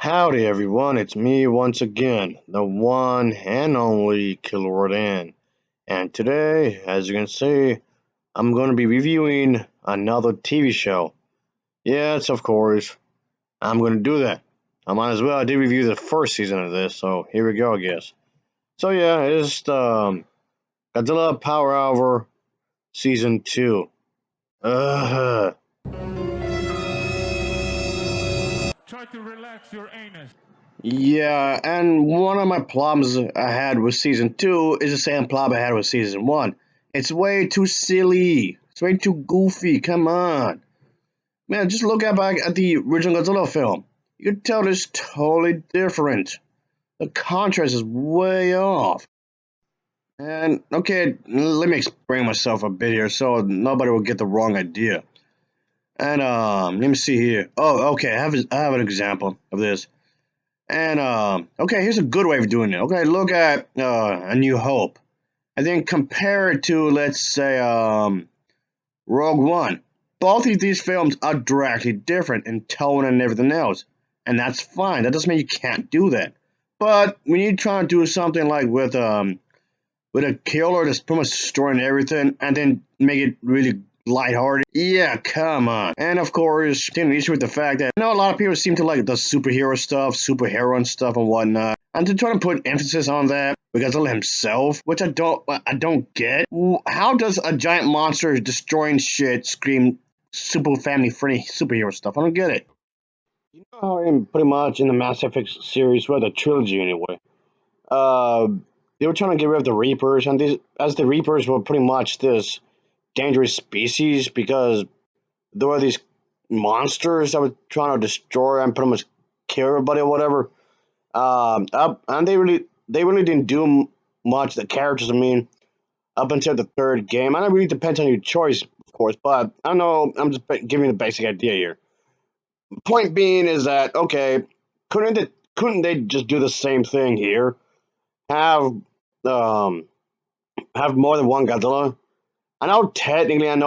Howdy everyone, it's me once again, the one and only Killer Dan. And today, as you can see, I'm going to be reviewing another TV show. Yes, of course, I'm going to do that. I might as well. I did review the first season of this, so here we go, I guess. So yeah, it's Godzilla Power Hour Season 2. Ugh. Try to relax your anus. Yeah, and one of my problems I had with season two is the same problem I had with season one. It's way too silly. It's way too goofy. Come on. Man, just look back at the original Godzilla film. You can tell it's totally different. The contrast is way off. And okay, let me explain myself a bit here so nobody will get the wrong idea. And let me see here. Oh, okay, I have an example of this. And okay, here's a good way of doing it. Okay, look at A New Hope, and then compare it to, let's say, Rogue One. Both of these films are directly different in tone and everything else, and that's fine. That doesn't mean you can't do that. But when you try to do something like with a killer that's pretty much destroying everything, and then make it really lighthearted. Yeah, come on. And of course, taking issue with the fact that I know a lot of people seem to like the superhero stuff, superhero stuff, and whatnot. And to try to put emphasis on that because of himself, which I don't get. How does a giant monster destroying shit scream super family friendly superhero stuff? I don't get it. You know how in pretty much in the Mass Effect series, well, the trilogy anyway. Uh, they were trying to get rid of the Reapers, and these as the Reapers were pretty much this dangerous species because there were these monsters that were trying to destroy and pretty much kill everybody or whatever. And they really didn't do much. The characters, I mean, up until the third game, and it really depends on your choice, of course. But I know I'm just giving you the basic idea here. Point being is that okay, couldn't they just do the same thing here? Have um have more than one Godzilla? I know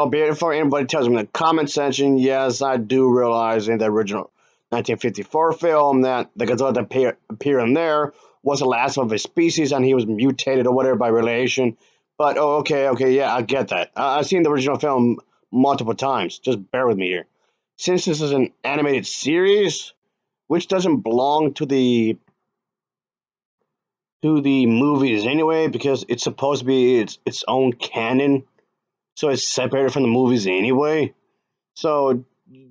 before anybody tells me in the comment section, yes, I do realize in the original 1954 film that the Godzilla that appeared in there was the last of his species and he was mutated or whatever by relation. But, oh, okay, yeah, I get that. I've seen the original film multiple times. Just bear with me here. Since this is an animated series, which doesn't belong to the movies anyway, because it's supposed to be its own canon, so it's separated from the movies anyway. So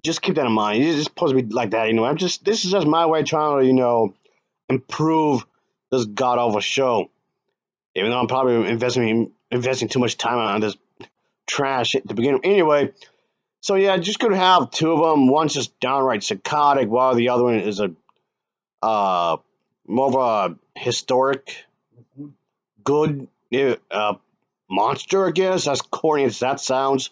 just keep that in mind. It's supposed to be like that anyway. This is just my way of trying to improve this god awful show. Even though I'm probably investing too much time on this trash at the beginning. Anyway, so yeah, just gonna have two of them. One's just downright psychotic, while the other one is a uh more of a historic good monster. I guess as corny as that sounds.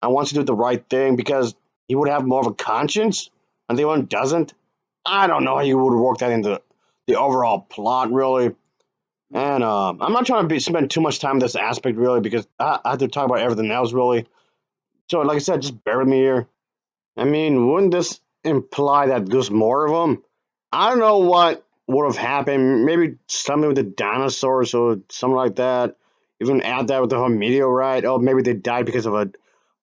I wants to do the right thing because he would have more of a conscience, and the one doesn't. I don't know how you would work that into the overall plot, really. And I'm not trying to spend too much time on this aspect, really, because I have to talk about everything else, really. So, like I said, just bear with me here. I mean, wouldn't this imply that there's more of them? I don't know what would have happened. Maybe something with the dinosaurs or something like that. Even add that with the whole meteorite. Oh, maybe they died because of a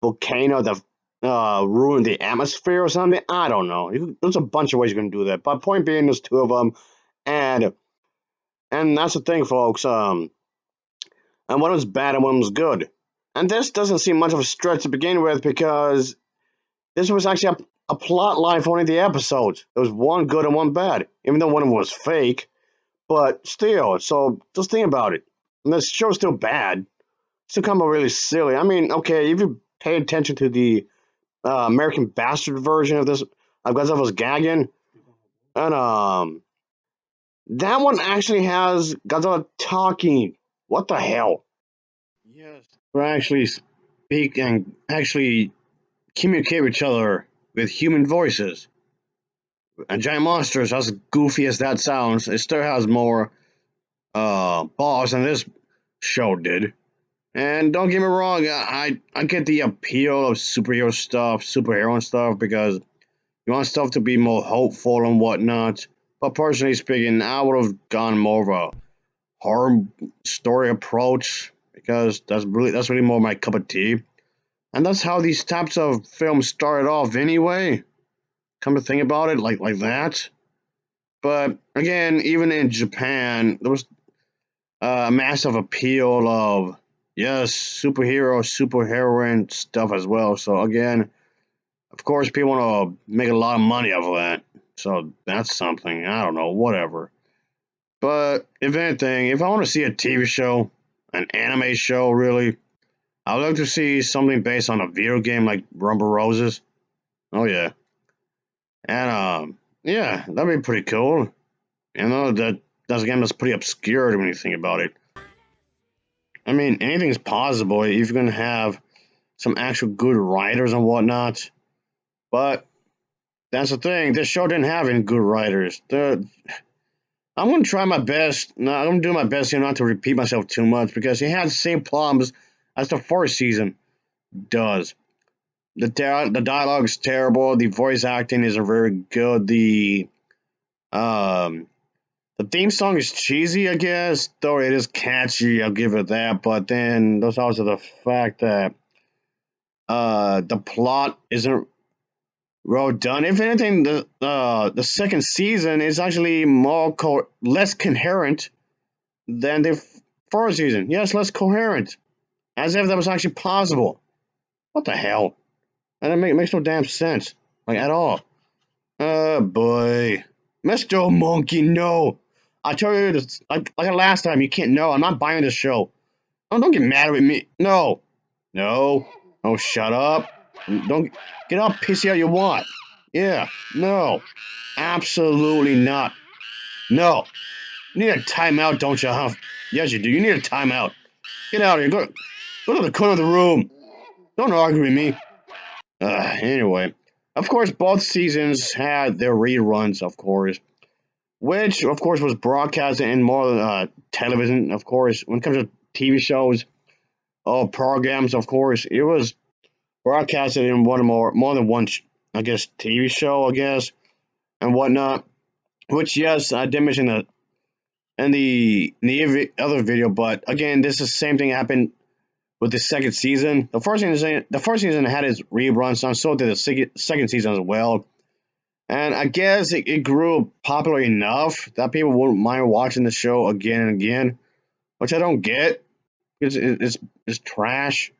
volcano that ruined the atmosphere or something. I don't know. There's a bunch of ways you can do that. But point being, there's two of them, and that's the thing, folks. And one was bad and one was good. And this doesn't seem much of a stretch to begin with because this was actually a plot line for one of the episodes. There was one good and one bad, even though one of them was fake. But still, so just think about it. And this show's still bad. Still kind of really silly. I mean, okay, if you pay attention to the American Bastard version of this, of Godzilla's gagging, and that one actually has Godzilla talking. What the hell? Yes, we actually speak and actually communicate with each other with human voices. And giant monsters, as goofy as that sounds, it still has more balls than this show did. And don't get me wrong, I get the appeal of superhero and stuff because you want stuff to be more hopeful and whatnot. But personally speaking, I would have gone more of a horror story approach because that's really more my cup of tea. And that's how these types of films started off anyway. Come to think about it, like that. But again, even in Japan, there was a massive appeal of yes, superhero, superheroine stuff as well. So again, of course, people want to make a lot of money off of that. So that's something. I don't know, whatever. But if anything, if I want to see a TV show, an anime show, really, I would like to see something based on a video game like Rumble Roses. Oh yeah, and yeah, that'd be pretty cool. That's a game that's pretty obscure when you think about it. I mean, anything's possible if you're gonna have some actual good writers and whatnot. But that's the thing. This show didn't have any good writers. I'm gonna try my best. No, I'm gonna do my best here not to repeat myself too much because it has the same problems as the first season does. The dialogue is terrible. The voice acting isn't very good. Um the theme song is cheesy, I guess, though it is catchy. I'll give it that. But then there's also the fact that the plot isn't well done. If anything, the second season is actually less coherent than the first season. Yes, less coherent, as if that was actually possible. What the hell? And it makes no damn sense, like at all. Oh boy, Mr. Monkey, no! I tell you this, like last time, you can't. No, I'm not buying this show. Oh, don't get mad at me. No, no, oh, shut up. Don't get all pissy how you want. Yeah, no, absolutely not. No, you need a timeout, don't you, huh? Yes, you do. You need a timeout. Get out of here. Go to the corner of the room. Don't argue with me. Anyway, of course, both seasons had their reruns, of course, which, of course, was broadcast in more television, of course. When it comes to TV shows or programs, of course, it was broadcasted in more than one, I guess, TV show, I guess, and whatnot. Which, yes, I did mention that in the other video, but again, this is the same thing happened with the second season. The first season had its reruns, and so did the second season as well. And I guess it grew popular enough that people wouldn't mind watching the show again and again, which I don't get because it's trash.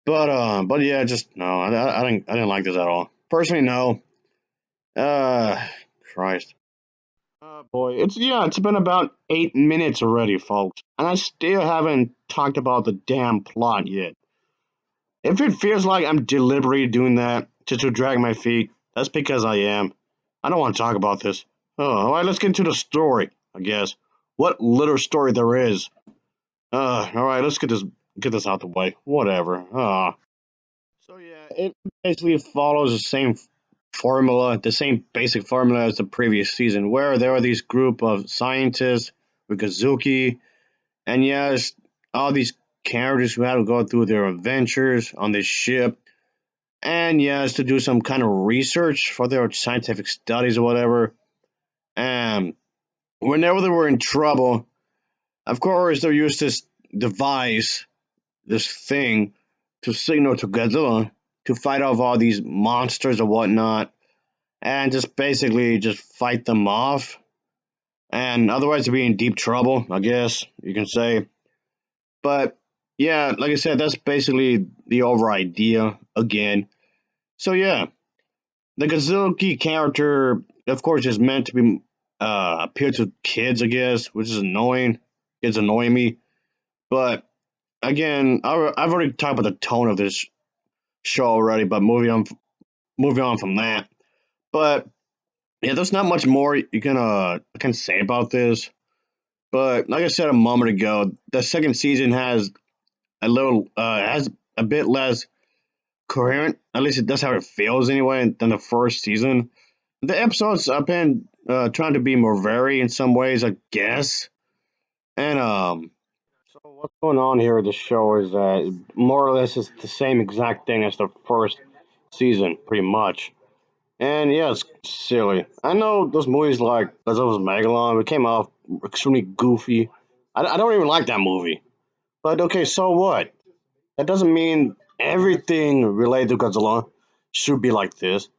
But yeah, just no, I didn't like this at all. Personally, no. Uh, Christ. Boy, it's been about 8 minutes already, folks, and I still haven't talked about the damn plot yet. If it feels like I'm deliberately doing that just to drag my feet, that's because I am. I don't want to talk about this. Oh, all right, let's get into the story. I guess what little story there is. All right, let's get this out the way. Whatever. So yeah, it basically follows the same formula, the same basic formula as the previous season, where there are these group of scientists with Kazuki, and yes, all these characters who have to go through their adventures on this ship, and yes, to do some kind of research for their scientific studies or whatever. And whenever they were in trouble, of course, they used this device, this thing, to signal to Godzilla to fight off all these monsters or whatnot, and just basically just fight them off. And otherwise, they'd be in deep trouble, I guess you can say. But yeah, like I said, that's basically the overall idea again. So yeah, the Kazuki character, of course, is meant to be appeal to kids, I guess, which is annoying. It's annoying me. But again, I've already talked about the tone of this show already, but moving on from that. But yeah, there's not much more you can say about this. But like I said a moment ago, the second season has a bit less coherent. At least that's how it feels anyway than the first season. The episodes have been trying to be more varied in some ways, I guess. And so what's going on here with the show is that more or less it's the same exact thing as the first season, pretty much. And yeah, it's silly. I know those movies like Godzilla's Megalon, it came off extremely goofy. I don't even like that movie. But okay, so what? That doesn't mean everything related to Godzilla should be like this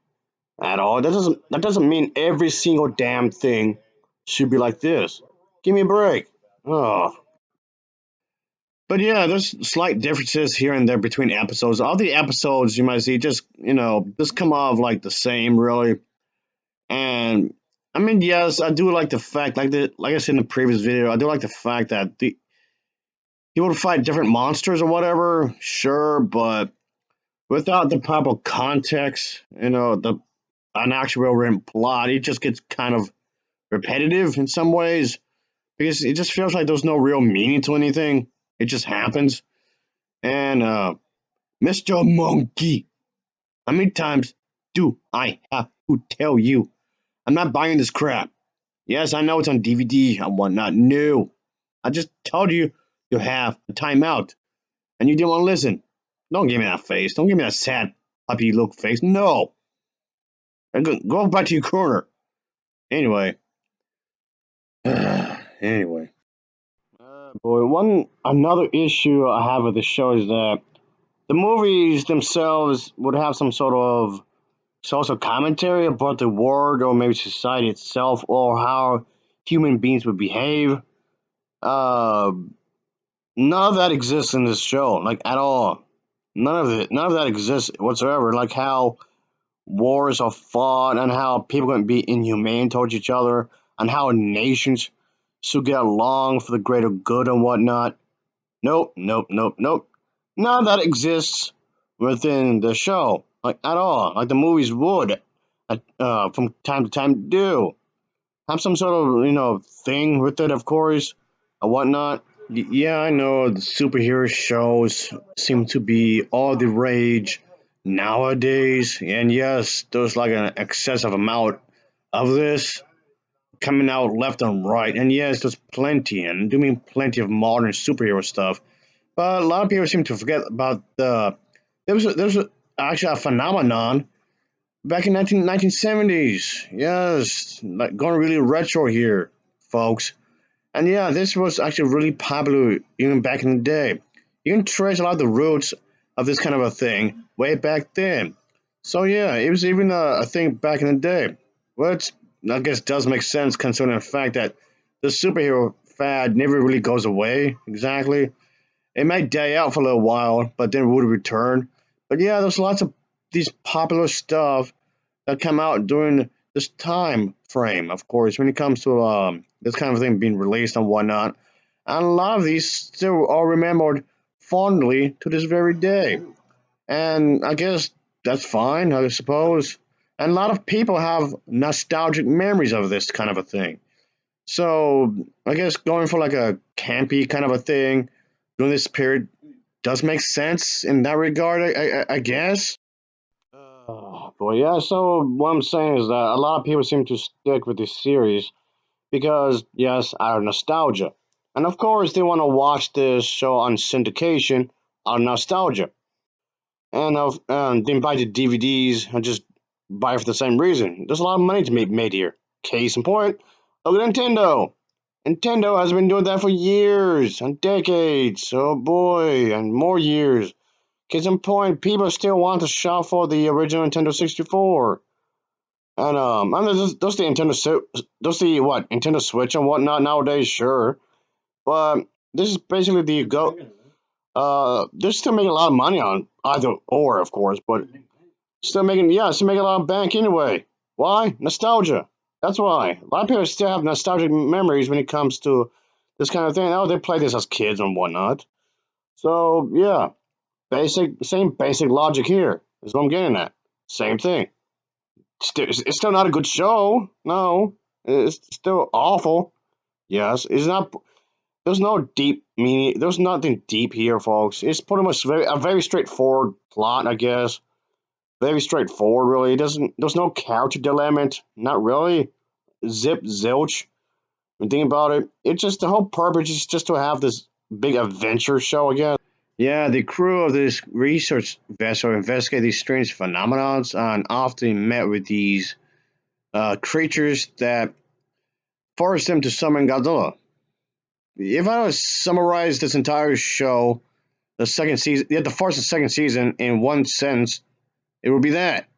at all. That doesn't mean every single damn thing should be like this. Give me a break. Oh. But yeah, there's slight differences here and there between episodes. All the episodes you might see just come off like the same really. And I mean, yes, I do like the fact, like I said in the previous video, I do like the fact that he would fight different monsters or whatever. Sure, but without the proper context, the an actual written plot, it just gets kind of repetitive in some ways because it just feels like there's no real meaning to anything. It just happens. And Mr. Monkey, how many times do I have to tell you? I'm not buying this crap. Yes, I know it's on DVD and whatnot. No, I just told you you have a timeout, and you didn't want to listen. Don't give me that face. Don't give me that sad puppy look face. No, and go back to your corner. Anyway, anyway. Boy, one another issue I have with the show is that the movies themselves would have some sort of social commentary about the world or maybe society itself or how human beings would behave. Uh, None of that exists in this show, like at all. None of that exists whatsoever. Like how wars are fought and how people can be inhumane towards each other and how nations should get along for the greater good and whatnot. Nope, nope, nope, nope. None of that exists within the show, like at all. Like the movies would, from time to time do have some sort of thing with it, of course, and whatnot. Yeah, I know the superhero shows seem to be all the rage nowadays, and yes, there's like an excessive amount of this coming out left and right, and yes, there's plenty, and I do mean plenty of modern superhero stuff. But a lot of people seem to forget about there was actually a phenomenon back in 1970s. Yes, like going really retro here, folks. And yeah, this was actually really popular even back in the day. You can trace a lot of the roots of this kind of a thing way back then. So yeah, it was even a thing back in the day. Which I guess does make sense considering the fact that the superhero fad never really goes away exactly. It might die out for a little while, but then it would return. But yeah, there's lots of these popular stuff that come out during this time frame, of course, when it comes to this kind of thing being released and whatnot. And a lot of these still are remembered fondly to this very day. And I guess that's fine, I suppose. And a lot of people have nostalgic memories of this kind of a thing. So I guess going for like a campy kind of a thing during this period does make sense in that regard, I guess. Oh, boy, yeah. So what I'm saying is that a lot of people seem to stick with this series because, yes, out of nostalgia, and of course they want to watch this show on syndication out of nostalgia, and then buy the DVDs and just buy it for the same reason. There's a lot of money to be made here. Case in point, look at Nintendo. Nintendo has been doing that for years and decades. Oh boy, and more years. Case in point, people still want to shop for the original Nintendo 64. And those the those the what Nintendo Switch and whatnot nowadays, sure. But this is basically the go. They're still making a lot of money on either or, of course, but still making a lot of bank anyway. Why? Nostalgia. That's why. A lot of people still have nostalgic memories when it comes to this kind of thing. Oh, they played this as kids and whatnot. So yeah, same basic logic here is what I'm getting at. Same thing. It's still not a good show. No, it's still awful. Yes, it's not. There's no deep meaning. There's nothing deep here, folks. It's pretty much a very straightforward plot, I guess. Very straightforward, really. It doesn't. There's no character development. Not really. Zip zilch. When you think about it, it's just the whole purpose is just to have this big adventure show again. Yeah, the crew of this research vessel investigate these strange phenomena and often met with these creatures that force them to summon Godzilla. If I was to summarize this entire show, the second season, yeah, the first and second season in one sentence, it would be that.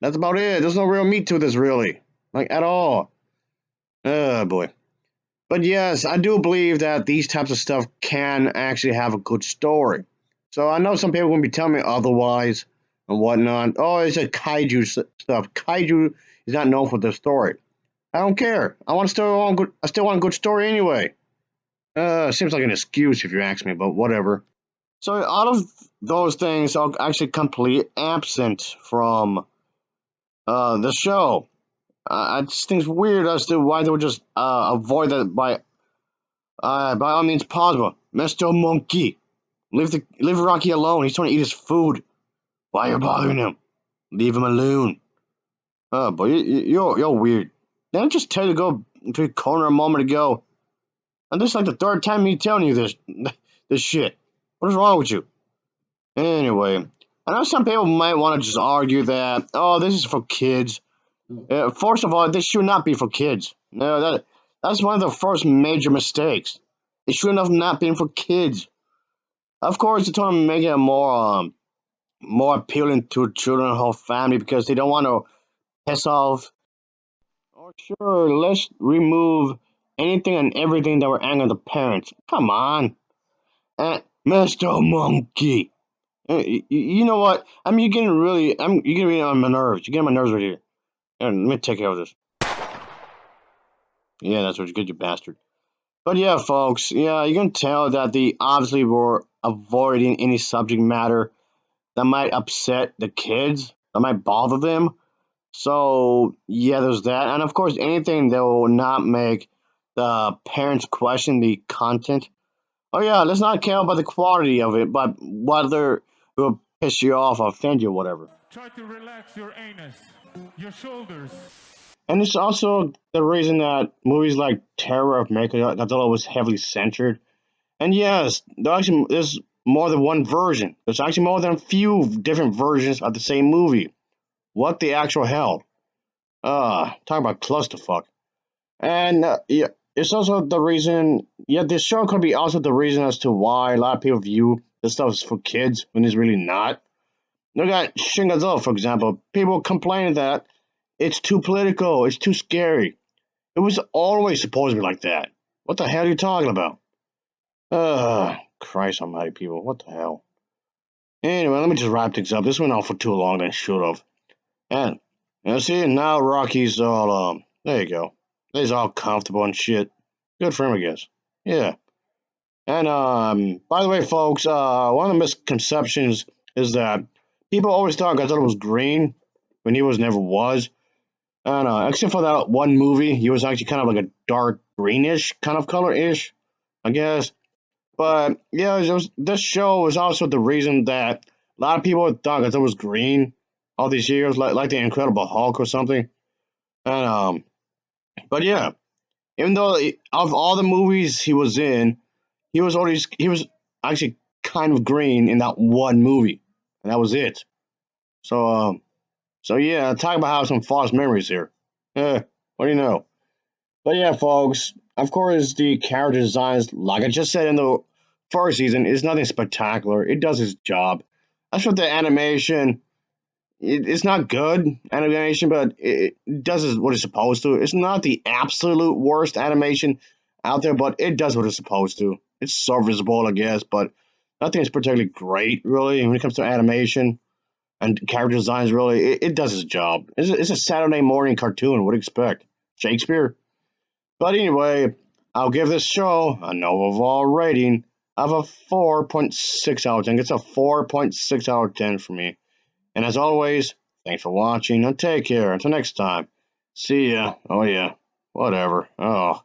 That's about it. There's no real meat to this, really, like at all. Oh boy. But yes, I do believe that these types of stuff can actually have a good story. So I know some people will be telling me otherwise and whatnot. Oh, it's a stuff. Kaiju is not known for their story. I don't care. I still want a good story anyway. Seems like an excuse if you ask me, but whatever. So out of those things are actually completely absent from the show. I just think it's weird as to why they would just avoid that by all means possible. Mr. Monkey, leave Rocky alone. He's trying to eat his food. Why are you bothering him? Leave him alone. Oh, boy, you're weird. Didn't I just tell you to go to the corner a moment ago? And this is like the third time me telling you this this shit. What is wrong with you? Anyway, I know some people might want to just argue that, oh, this is for kids. First of all, this should not be for kids. No, that's one of the first major mistakes. It should have not been for kids. Of course, they're trying to make it more appealing to children and whole family because they don't want to piss off. Or sure, let's remove anything and everything that will anger the parents. Come on, Mr. Monkey. You know what? you're getting really on my nerves. You're getting on my nerves right here. Let me take care of this. Yeah, that's what you get, you bastard. But yeah, folks, yeah, you can tell that they obviously were avoiding any subject matter that might upset the kids, that might bother them. So yeah, there's that, and of course, anything that will not make the parents question the content. Oh yeah, let's not care about the quality of it, but whether it will piss you off, or offend you, whatever. Try to relax your anus, your shoulders. And it's also the reason that movies like Terror of Mechagodzilla was heavily censored. And yes, there's more than one version. There's actually more than a few different versions of the same movie. What the actual hell? Talk about clusterfuck. And yeah, it's also the reason. Yeah, this show could be also the reason as to why a lot of people view this stuff as for kids when it's really not. Look at Shin Godzilla, for example. People complain that it's too political, it's too scary. It was always supposed to be like that. What the hell are you talking about? Christ almighty, people. What the hell? Anyway, let me just wrap things up. This went on for too long than it should have. And, see, now Rocky's all, there you go. He's all comfortable and shit. Good for him, I guess. Yeah. And, by the way, folks, one of the misconceptions is that people always thought Godzilla was green when he never was. And, except for that one movie, he was actually kind of like a dark greenish kind of color-ish, I guess. But yeah, this show was also the reason that a lot of people thought Godzilla was green all these years, like the Incredible Hulk or something. And but yeah, even though of all the movies he was in, he was actually kind of green in that one movie, and that was it. So so yeah, talk about how some false memories here. What do you know? But yeah, folks, of course, the character designs, like I just said in the first season, is nothing spectacular. It does its job. As for the animation, it's not good animation, but it does what it's supposed to. It's not the absolute worst animation out there, but it does what it's supposed to. It's serviceable, I guess, but nothing is particularly great, really, when it comes to animation and character designs, really. It does its job. It's a Saturday morning cartoon. What do you expect? Shakespeare? But anyway, I'll give this show an overall rating of a 4.6 out of 10. It's a 4.6 out of 10 for me. And as always, thanks for watching and take care. Until next time. See ya. Oh yeah. Whatever. Oh.